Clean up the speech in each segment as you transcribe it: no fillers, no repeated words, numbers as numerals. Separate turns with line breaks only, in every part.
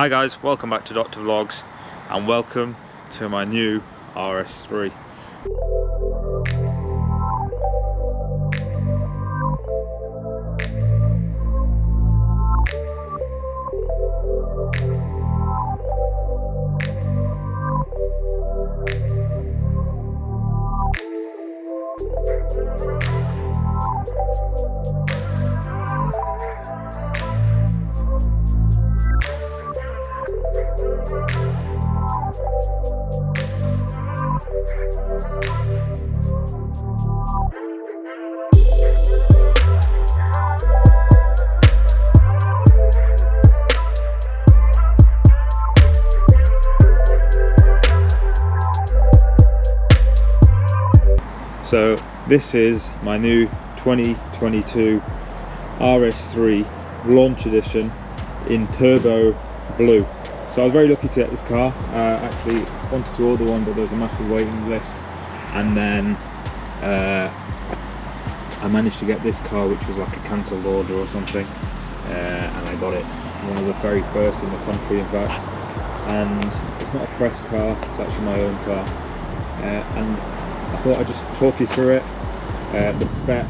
Hi guys, welcome back to Dr. Vlogs and welcome to my new RS3. So this is my new 2022 RS3 launch edition in turbo blue. So I was very lucky to get this car. Actually wanted to order one, but there was a massive waiting list, and then I managed to get this car, which was like a cancelled order or something, and I got it, one of the very first in the country in fact. And it's not a press car, it's actually my own car, and I thought I'd just talk you through it, the spec,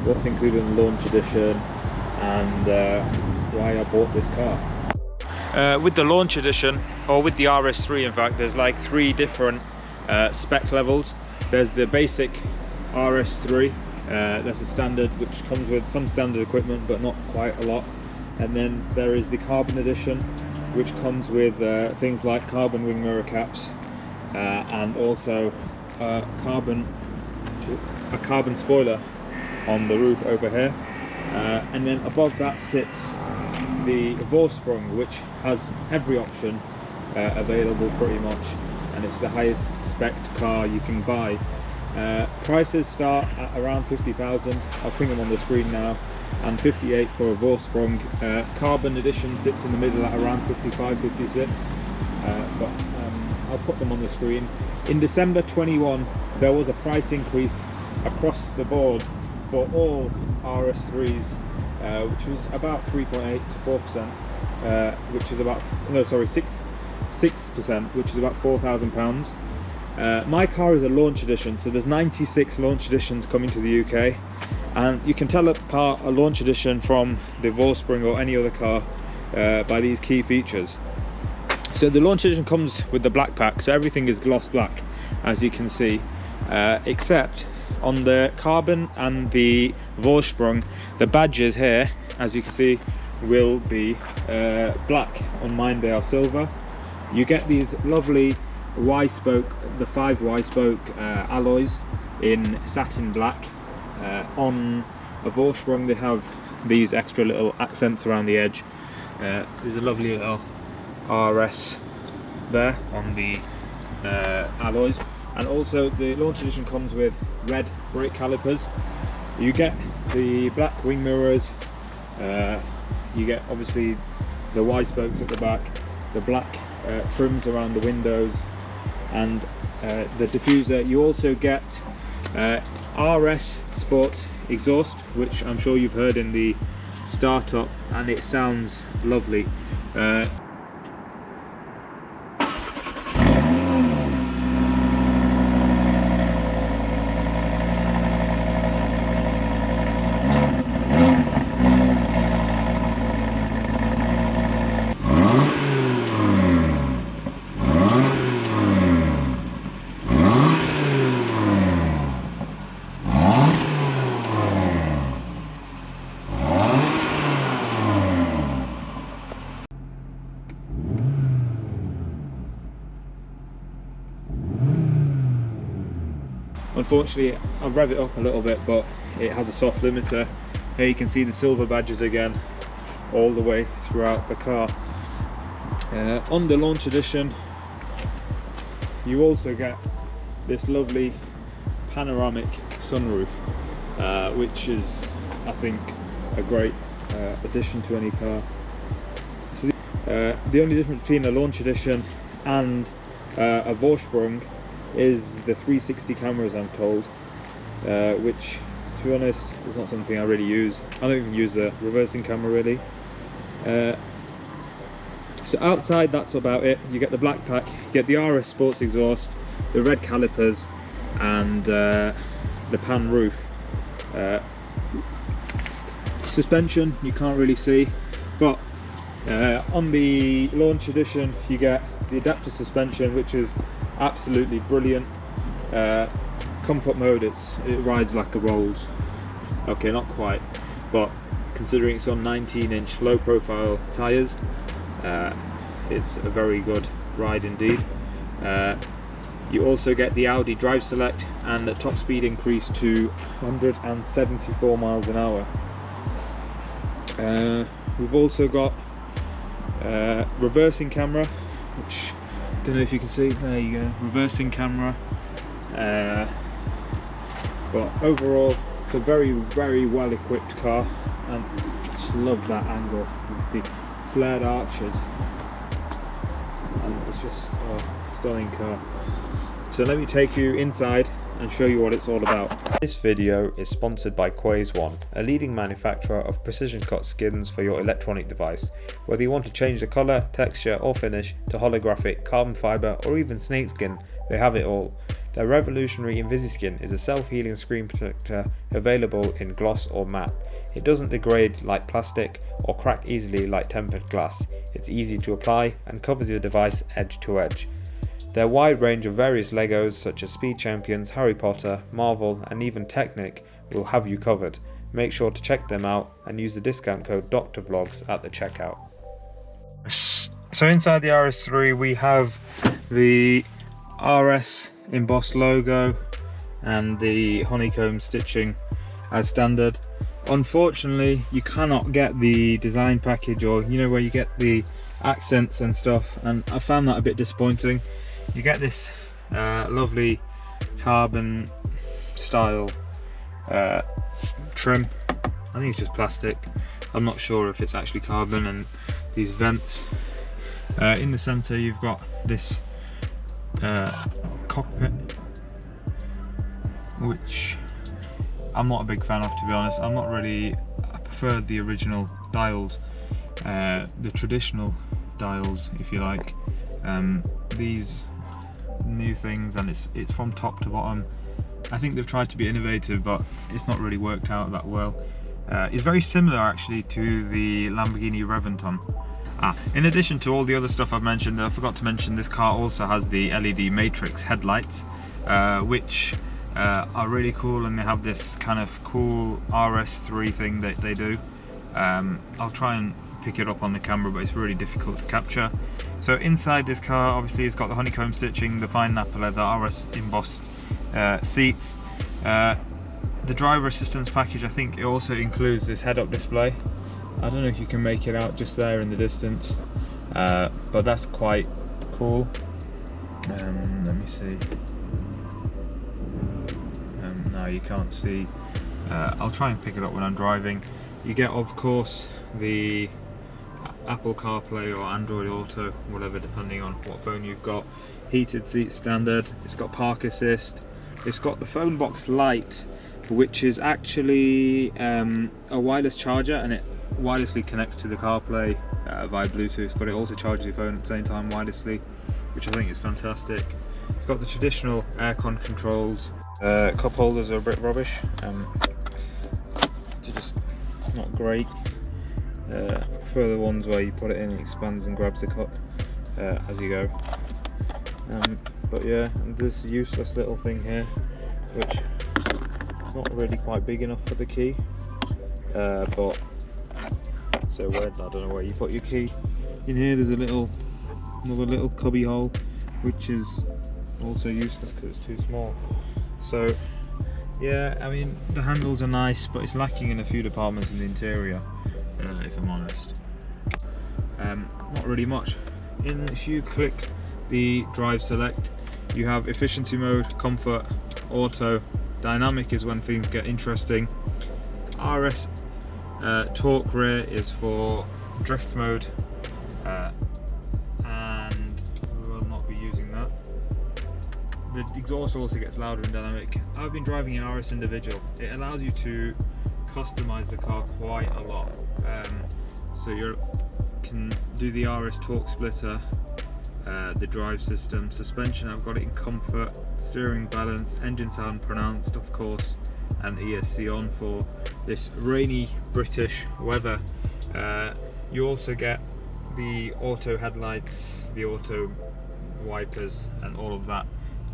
what's included in the launch edition, and why I bought this car. With the launch edition, or with the RS3 in fact, there's like 3 different spec levels. There's the basic RS3, that's a standard which comes with some standard equipment but not quite a lot. And then there is the carbon edition, which comes with things like carbon wing mirror caps, and also a carbon spoiler on the roof over here, and then above that sits the Vorsprung, which has every option available pretty much, and it's the highest spec car you can buy. Prices start at around 50,000. I'll ping them on the screen now, and 58 for a Vorsprung. Carbon edition sits in the middle at around 55, 56, but I'll put them on the screen. In December 21, there was a price increase across the board for all RS3s, which was about 3.8 to 4%, which is about, no sorry, 6%, which is about £4,000. My car is a launch edition, so there's 96 launch editions coming to the UK, and you can tell apart a launch edition from the Vorsprung or any other car by these key features. So the launch edition comes with the black pack, so everything is gloss black, as you can see, except on the carbon and the Vorsprung, the badges here, as you can see, will be black. On mine they are silver. You get these lovely Y-spoke, the 5 Y-spoke alloys in satin black. On a Vorsprung they have these extra little accents around the edge. There's a lovely little RS there on the alloys, and also the launch edition comes with red brake calipers. You get the black wing mirrors, you get obviously the Y spokes at the back, the black trims around the windows, and the diffuser. You also get RS Sport exhaust, which I'm sure you've heard in the startup, and it sounds lovely. Unfortunately, I'll rev it up a little bit, but it has a soft limiter. Here you can see the silver badges again, all the way throughout the car. On the launch edition, you also get this lovely panoramic sunroof, which is, I think, a great addition to any car. So the only difference between a launch edition and a Vorsprung is the 360 cameras, I'm told, which, to be honest, is not something I really use. I don't even use the reversing camera really. So outside, that's about it. You get the black pack, you get the RS Sports exhaust, the red calipers, and the pan roof. Suspension you can't really see, but on the launch edition you get the adaptive suspension, which is absolutely brilliant. Comfort mode, it rides like a Rolls. Okay, not quite, but considering it's on 19-inch low profile tyres, it's a very good ride indeed. You also get the Audi Drive Select and the top speed increase to 174 miles an hour. We've also got reversing camera, which I don't know if you can see. There you go, reversing camera. But overall, it's a very, very well equipped car, and I just love that angle with the flared arches, and it's just a stunning car. So let me take you inside and show you what it's all about.
This video is sponsored by Quays One, a leading manufacturer of precision cut skins for your electronic device. Whether you want to change the colour, texture or finish to holographic, carbon fibre or even snakeskin, they have it all. Their revolutionary InvisiSkin is a self-healing screen protector available in gloss or matte. It doesn't degrade like plastic or crack easily like tempered glass. It's easy to apply and covers your device edge to edge. Their wide range of various Legos such as Speed Champions, Harry Potter, Marvel and even Technic will have you covered. Make sure to check them out and use the discount code DrVlogs at the checkout.
So inside the RS3 we have the RS embossed logo and the honeycomb stitching as standard. Unfortunately, you cannot get the design package, or you know, where you get the accents and stuff, and I found that a bit disappointing. You get this lovely carbon style trim. I think it's just plastic. I'm not sure if it's actually carbon, and these vents. In the center you've got this cockpit, which I'm not a big fan of, to be honest. I prefer the original dials, the traditional dials if you like. These new things, and it's from top to bottom. I think they've tried to be innovative, but it's not really worked out that well. It's very similar actually to the Lamborghini Reventon. In addition to all the other stuff I've mentioned, I forgot to mention this car also has the LED matrix headlights, which are really cool, and they have this kind of cool RS3 thing that they do. I'll try and pick it up on the camera, but it's really difficult to capture. So inside this car, obviously it's got the honeycomb stitching, the fine nappa leather, RS embossed seats. The driver assistance package, I think it also includes this head-up display. I don't know if you can make it out just there in the distance, but that's quite cool. Let me see. No, you can't see. I'll try and pick it up when I'm driving. You get, of course, the Apple CarPlay or Android Auto, whatever, depending on what phone you've got. Heated seats standard. It's got park assist. It's got the phone box light, which is actually a wireless charger, and it wirelessly connects to the CarPlay via Bluetooth, but it also charges your phone at the same time wirelessly, which I think is fantastic. It's got the traditional aircon controls. Cup holders are a bit rubbish. They're just not great. Further ones where you put it in, it expands and grabs the cup as you go. But yeah, and this useless little thing here, which is not really quite big enough for the key, but so weird. I don't know where you put your key. In here there's another little cubby hole, which is also useless because it's too small. So yeah, I mean, the handles are nice, but it's lacking in a few departments in the interior, if I'm honest. Not really much. If you click the drive select, you have efficiency mode, comfort, auto. Dynamic is when things get interesting. RS torque rear is for drift mode, and we will not be using that. The exhaust also gets louder and dynamic. I've been driving an RS individual. It allows you to customize the car quite a lot. So you can do the RS torque splitter, the drive system, suspension, I've got it in comfort, steering balance, engine sound pronounced of course, and ESC on for this rainy British weather. You also get the auto headlights, the auto wipers and all of that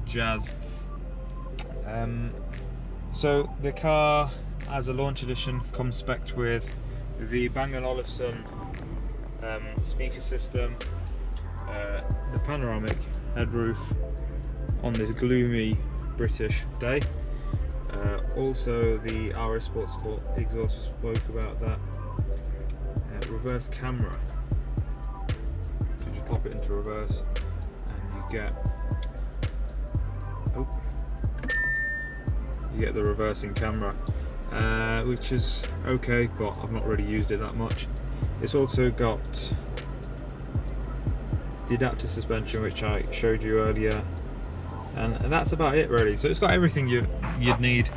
jazz. So the car as a launch edition comes spec'd with the Bang & Olufsen speaker system, the panoramic head roof on this gloomy British day, also the RS Sport exhaust, we spoke about that, reverse camera, so you just pop it into reverse and you get the reversing camera, which is okay, but I've not really used it that much. It's also got the adaptive suspension, which I showed you earlier, and that's about it really. So it's got everything you'd need.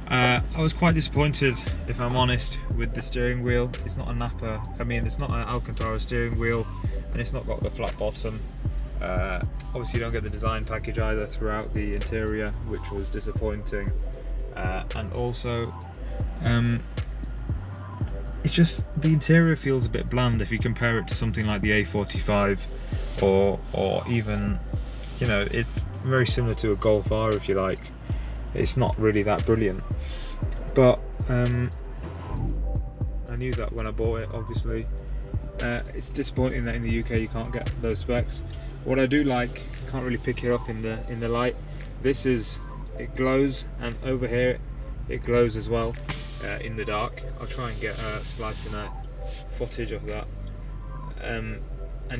I was quite disappointed, if I'm honest, with the steering wheel. It's not a Napa, it's not an Alcantara steering wheel, and it's not got the flat bottom. Obviously you don't get the design package either throughout the interior, which was disappointing. And also it's just, the interior feels a bit bland if you compare it to something like the A45 or even, you know, it's very similar to a Golf R if you like. It's not really that brilliant, but I knew that when I bought it, obviously. It's disappointing that in the UK you can't get those specs. What I do like, you can't really pick it up in the light. It glows, and over here it glows as well in the dark. I'll try and get splicing out footage of that. And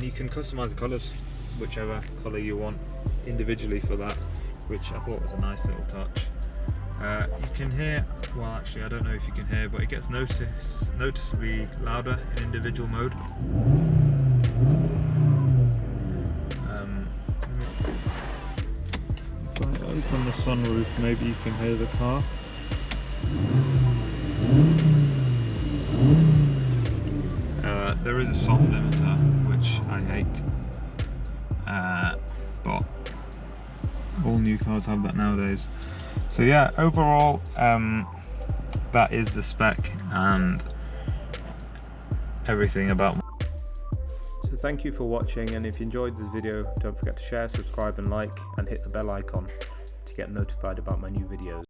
you can customize the colours, whichever colour you want individually for that, which I thought was a nice little touch. You can hear, well actually I don't know if you can hear, but it gets noticeably louder in individual mode. If I open the sunroof, maybe you can hear the car. There is a soft limiter, which I hate, but all new cars have that nowadays. So yeah, overall that is the spec and everything about.
So thank you for watching, and if you enjoyed this video, don't forget to share, subscribe and like, and hit the bell icon to get notified about my new videos.